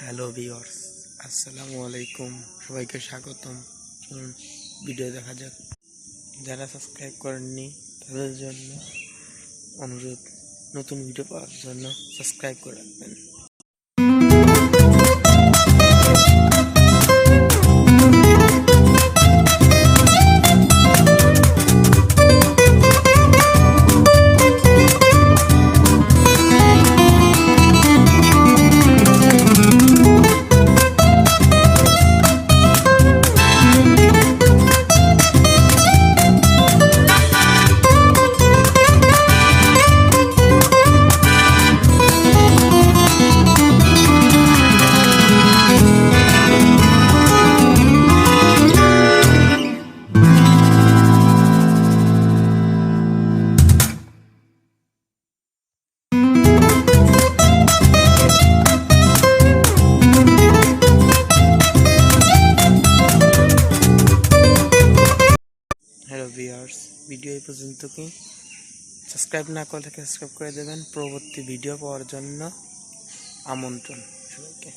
Hello viewers, আসসালামু আলাইকুম। সবাইকে স্বাগতম। চলুন ভিডিও দেখা যাক। যারা সাবস্ক্রাইব করেননি তাদের জন্য অনুরোধ, নতুন ভিডিও পাওয়ার জন্য সাবস্ক্রাইব করে রাখবেন। হ্যালো ভিউয়ার্স, ভিডিও এই পর্যন্ত। কি সাবস্ক্রাইব না করলে সাবস্ক্রাইব করে দেবেন। পরবর্তী ভিডিও পাওয়ার জন্য আমন্ত্রণ সবাইকে।